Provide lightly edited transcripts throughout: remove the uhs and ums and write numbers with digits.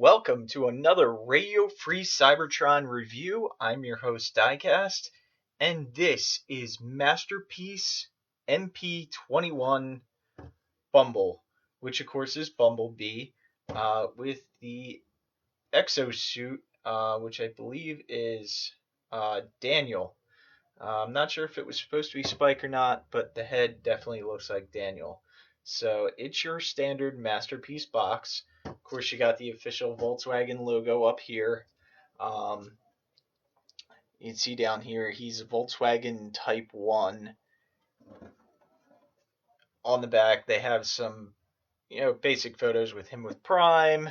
welcome to another Radio Free Cybertron review. I'm your host, Diecast, and this is Masterpiece MP21 Bumble, which of course is Bumblebee, with the exosuit, which I believe is Daniel. I'm not sure if it was supposed to be Spike or not, but the head definitely looks like Daniel. So it's your standard Masterpiece box. Of course, you got the official Volkswagen logo up here. Um, you can see down here, he's a Volkswagen Type 1. On the back, they have some, basic photos with him with Prime,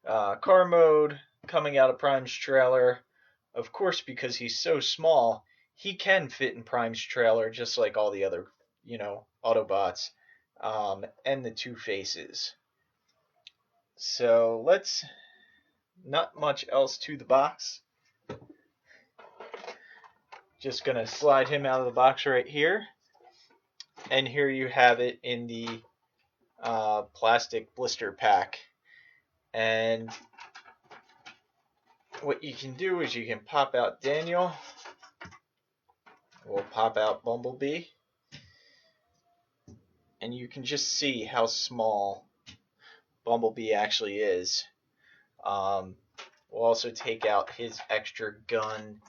car mode, coming out of Prime's trailer. Of course, because he's so small, he can fit in Prime's trailer just like all the other, Autobots, and the two faces. So not much else to the box. Just gonna slide him out of the box right here. And here you have it in the plastic blister pack. And what you can do is you can pop out Daniel. We'll pop out Bumblebee. And you can just see how small Bumblebee actually is. We'll also take out his extra gun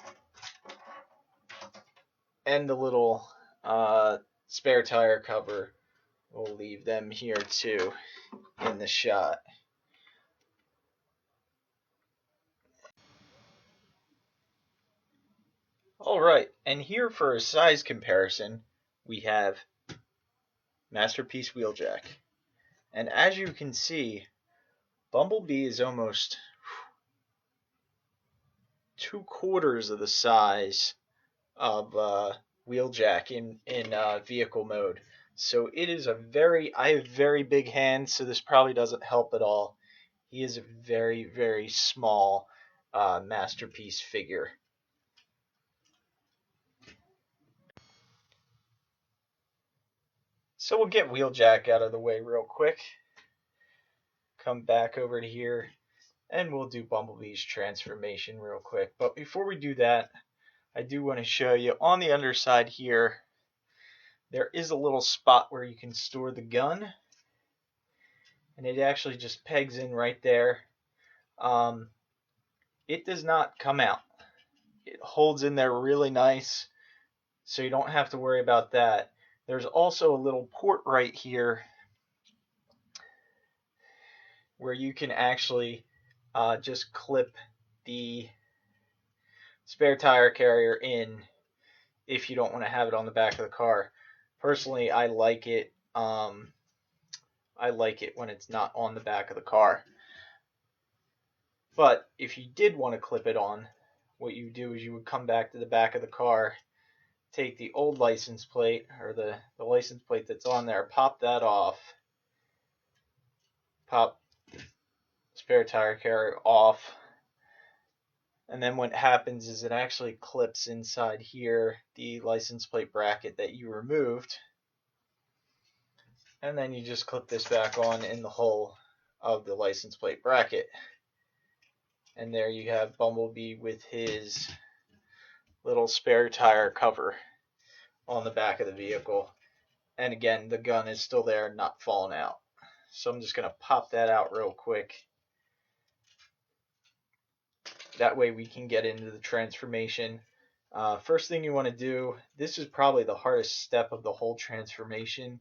and the little spare tire cover. We'll leave them here too in the shot. Alright, and here for a size comparison, we have Masterpiece Wheeljack. And as you can see, Bumblebee is almost 2/4 of the size of Wheeljack in vehicle mode. So it is I have very big hands, so this probably doesn't help at all. He is a very, very small Masterpiece figure. So we'll get Wheeljack out of the way real quick. Come back over to here, and we'll do Bumblebee's transformation real quick. But before we do that, I do want to show you on the underside here, there is a little spot where you can store the gun. And it actually just pegs in right there. It does not come out. It holds in there really nice, so you don't have to worry about that. There's also a little port right here where you can actually just clip the spare tire carrier in if you don't want to have it on the back of the car. Personally, I like it. I like it when it's not on the back of the car. But if you did want to clip it on, what you would do is you would come back to the back of the car, take the old license plate, or the license plate that's on there, pop that off, pop the spare tire carrier off, and then what happens is it actually clips inside here the license plate bracket that you removed, and then you just clip this back on in the hole of the license plate bracket. And there you have Bumblebee with his little spare tire cover on the back of the vehicle. And again, the gun is still there, not falling out. So I'm just going to pop that out real quick. That way we can get into the transformation. First thing you want to do, this is probably the hardest step of the whole transformation,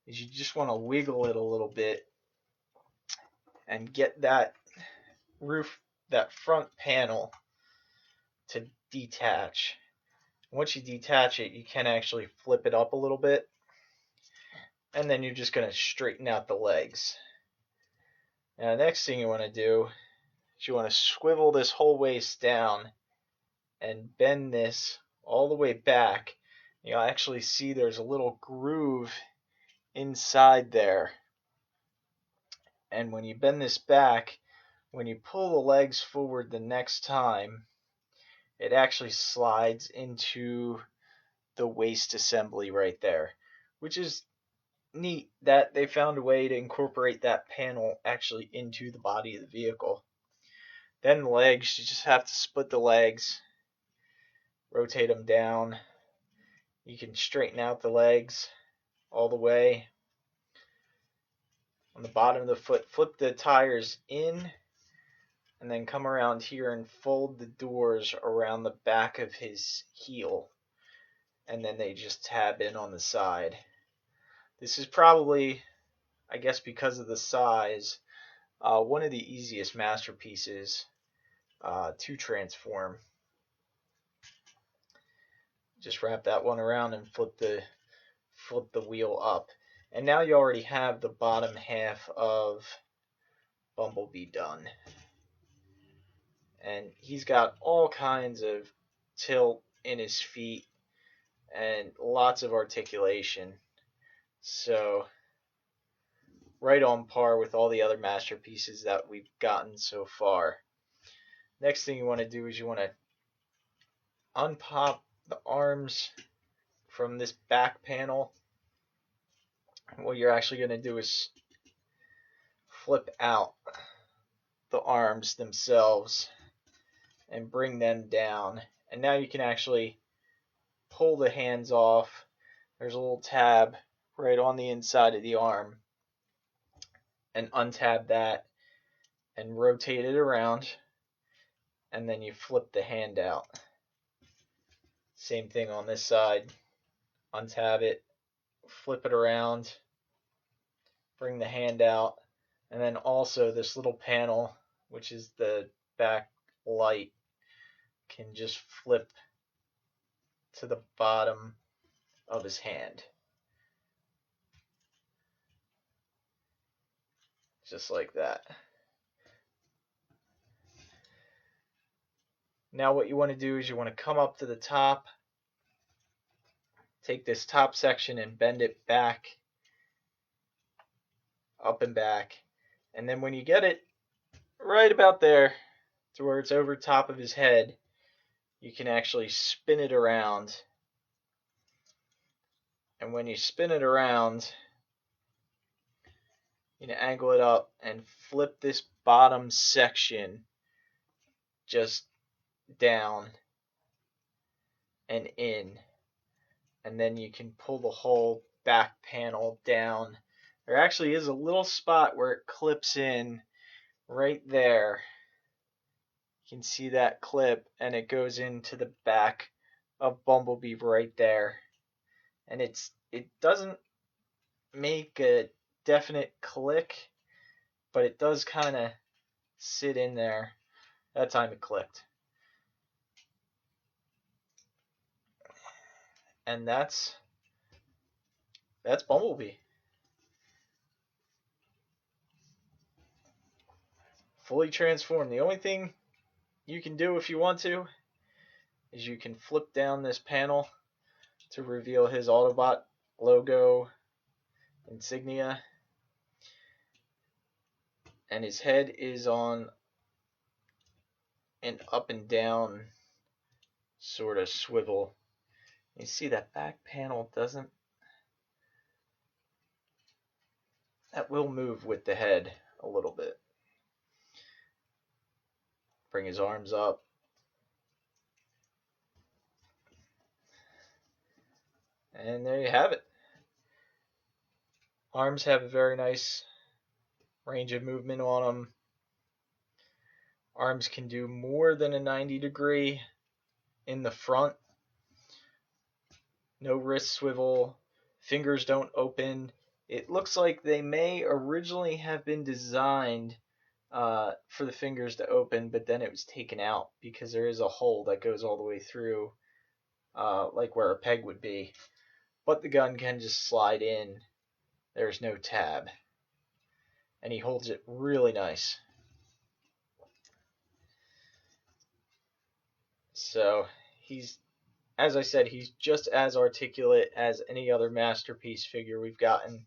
is you just want to wiggle it a little bit and get that front panel to detach. Once you detach it, you can actually flip it up a little bit, and then you're just going to straighten out the legs. Now, the next thing you want to do is you want to swivel this whole waist down and bend this all the way back. You'll actually see there's a little groove inside there. And when you bend this back, when you pull the legs forward the next time, it actually slides into the waist assembly right there, which is neat that they found a way to incorporate that panel actually into the body of the vehicle. Then the legs, you just have to split the legs, rotate them down. You can straighten out the legs all the way. On the bottom of the foot, flip the tires in, and then come around here and fold the doors around the back of his heel, and then they just tab in on the side. This is probably, I guess because of the size, one of the easiest masterpieces to transform. Just wrap that one around and flip the wheel up. And now you already have the bottom half of Bumblebee done. And he's got all kinds of tilt in his feet and lots of articulation. So right on par with all the other masterpieces that we've gotten so far. Next thing you want to do is you want to unpop the arms from this back panel. What you're actually going to do is flip out the arms themselves and bring them down. And now you can actually pull the hands off. There's a little tab right on the inside of the arm. And untab that and rotate it around. And then you flip the hand out. Same thing on this side. Untab it, flip it around, bring the hand out. And then also this little panel, which is the back light, can just flip to the bottom of his hand. Just like that. Now what you want to do is you want to come up to the top, take this top section and bend it back, up and back. And then when you get it right about there to where it's over top of his head, you can actually spin it around. And when you spin it around, you can angle it up and flip this bottom section just down and in. And then you can pull the whole back panel down. There actually is a little spot where it clips in right there. You can see that clip, and it goes into the back of Bumblebee right there. And it doesn't make a definite click, but it does kind of sit in there. That time it clicked. And that's Bumblebee. Fully transformed. The only thing you can do if you want to is you can flip down this panel to reveal his Autobot logo insignia. And his head is on an up and down sort of swivel. You see that back panel doesn't. That will move with the head a little bit. Bring his arms up. And there you have it. Arms have a very nice range of movement on them. Arms can do more than a 90-degree in the front. No wrist swivel. Fingers don't open. It looks like they may originally have been designed for the fingers to open, but then it was taken out because there is a hole that goes all the way through, like where a peg would be. But the gun can just slide in. There's no tab. And he holds it really nice. So he's, as I said, he's just as articulate as any other masterpiece figure we've gotten.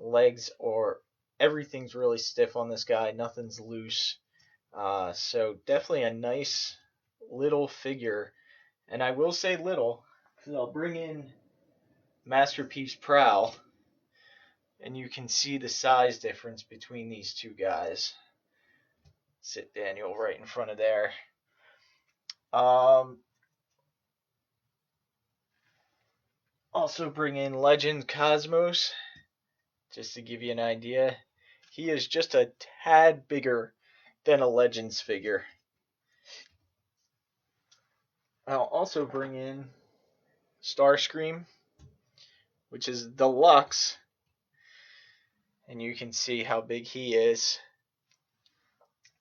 Legs or everything's really stiff on this guy. Nothing's loose. So definitely a nice little figure. And I will say little, because I'll bring in Masterpiece Prowl. And you can see the size difference between these two guys. Sit Daniel right in front of there. Also bring in Legend Cosmos, just to give you an idea. He is just a tad bigger than a Legends figure. I'll also bring in Starscream, which is deluxe, and you can see how big he is.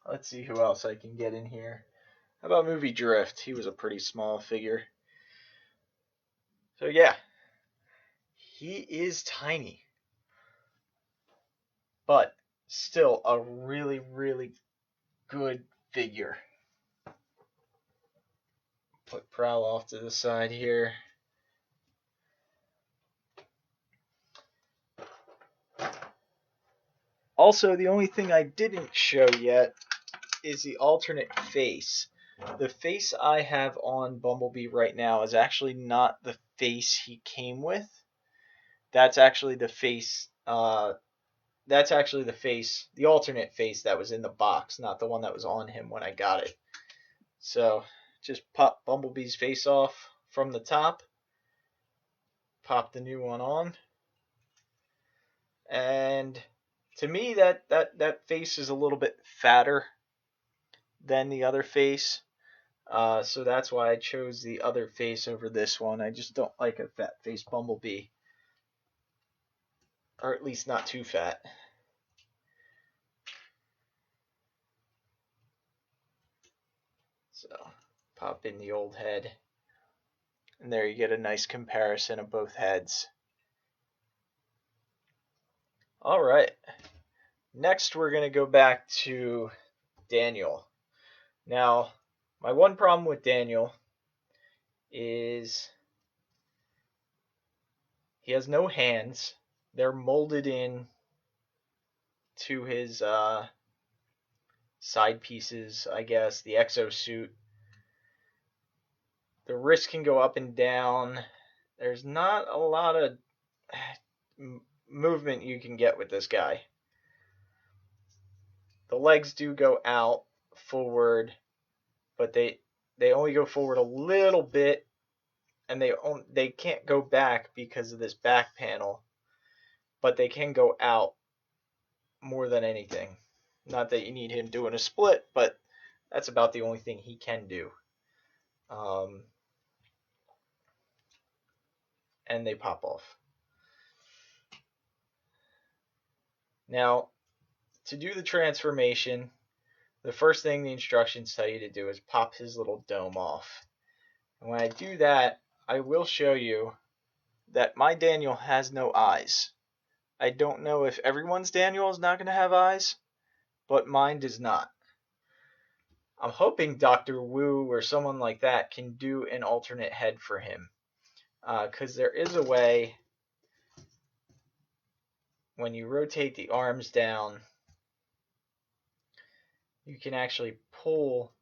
Let's see who else I can get in here. How about Movie Drift? He was a pretty small figure. So yeah, he is tiny, but still a really, really good figure. Put Prowl off to the side here. Also, the only thing I didn't show yet is the alternate face. The face I have on Bumblebee right now is actually not the face he came with. That's actually the face. The alternate face that was in the box, not the one that was on him when I got it. So just pop Bumblebee's face off from the top. Pop the new one on. And to me, that face is a little bit fatter than the other face. So that's why I chose the other face over this one. I just don't like a fat face Bumblebee. Or at least not too fat. So pop in the old head. And there you get a nice comparison of both heads. Alright. Next we're going to go back to Daniel. Now, my one problem with Daniel is he has no hands. They're molded in to his side pieces, I guess, the exosuit. The wrist can go up and down. There's not a lot of movement you can get with this guy. The legs do go out forward, but they only go forward a little bit, and they can't go back because of this back panel, but they can go out more than anything. Not that you need him doing a split, but that's about the only thing he can do. And they pop off. Now, to do the transformation, the first thing the instructions tell you to do is pop his little dome off. And when I do that, I will show you that my Daniel has no eyes. I don't know if everyone's Daniel is not going to have eyes, but mine does not. I'm hoping Dr. Wu or someone like that can do an alternate head for him. Because there is a way, when you rotate the arms down, you can actually pull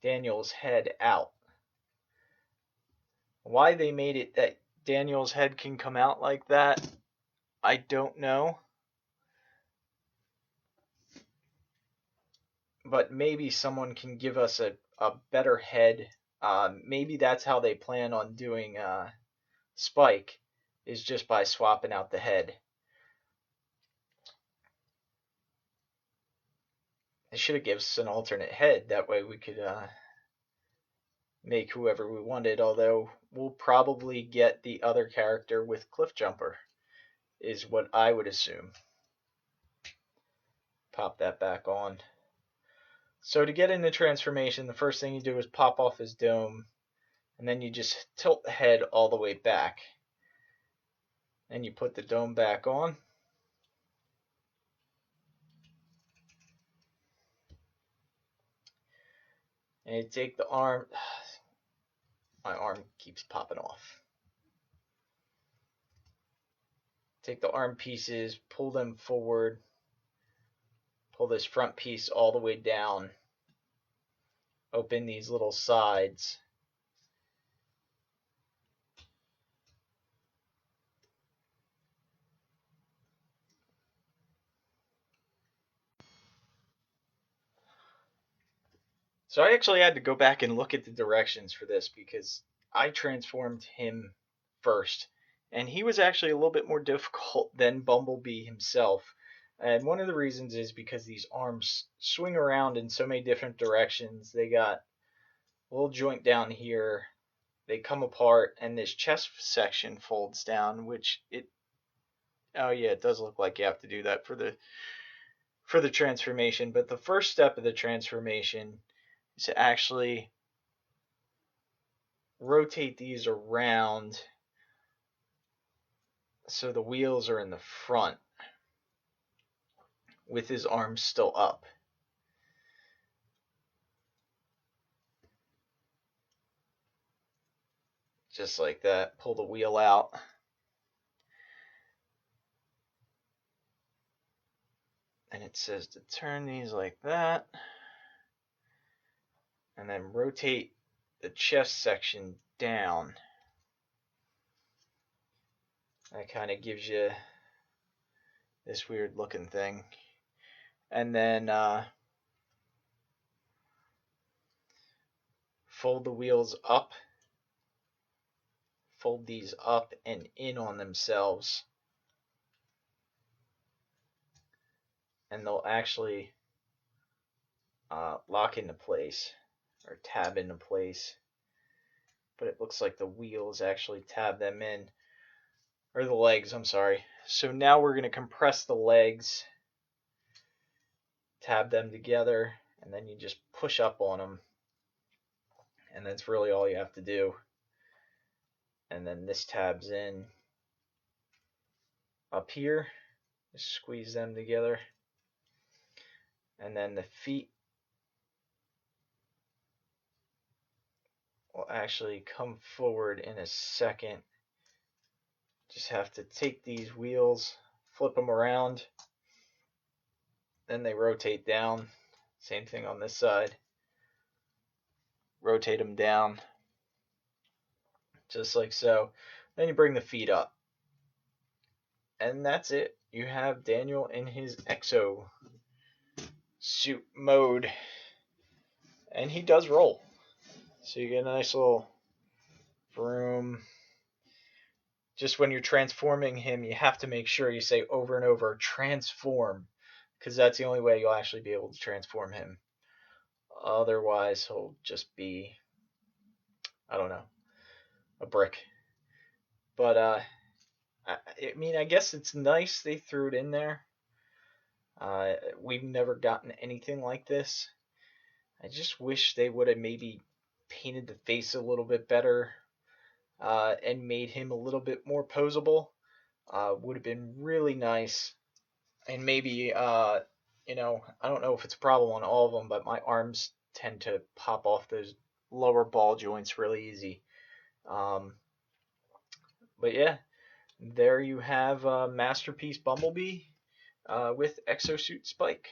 Daniel's head out. Why they made it that Daniel's head can come out like that, I don't know. But maybe someone can give us a better head. Maybe that's how they plan on doing Spike, is just by swapping out the head. They should have given us an alternate head. That way we could make whoever we wanted. Although we'll probably get the other character with Cliffjumper, is what I would assume. Pop that back on. So to get into transformation, the first thing you do is pop off his dome, and then you just tilt the head all the way back. Then you put the dome back on. And you take the arm. My arm keeps popping off. Take the arm pieces, pull them forward. Pull this front piece all the way down. Open these little sides. So I actually had to go back and look at the directions for this because I transformed him first. And he was actually a little bit more difficult than Bumblebee himself. And one of the reasons is because these arms swing around in so many different directions. They got a little joint down here. They come apart, and this chest section folds down, which oh yeah, it does look like you have to do that for the transformation. But the first step of the transformation is to actually rotate these around so the wheels are in the front with his arms still up. Just like that. Pull the wheel out. And it says to turn these like that. And then rotate the chest section down. That kind of gives you this weird looking thing. And then fold the wheels up. Fold these up and in on themselves. And they'll actually lock into place or tab into place. But it looks like the wheels actually tab them in. Or the legs, I'm sorry. So now we're going to compress the legs. Tab them together. And then you just push up on them. And that's really all you have to do. And then this tabs in up here. Just squeeze them together. And then the feet will actually come forward in a second. Just have to take these wheels, flip them around, then they rotate down. Same thing on this side. Rotate them down, just like so. Then you bring the feet up. And that's it. You have Daniel in his exo suit mode. And he does roll. So you get a nice little vroom. Just when you're transforming him, you have to make sure you say over and over, transform. Because that's the only way you'll actually be able to transform him. Otherwise, he'll just be, I don't know, a brick. But, I mean, I guess it's nice they threw it in there. We've never gotten anything like this. I just wish they would have maybe painted the face a little bit better and made him a little bit more posable. Would have been really nice. And maybe, I don't know if it's a problem on all of them, but my arms tend to pop off those lower ball joints really easy. But yeah, there you have Masterpiece Bumblebee with Exosuit Spike.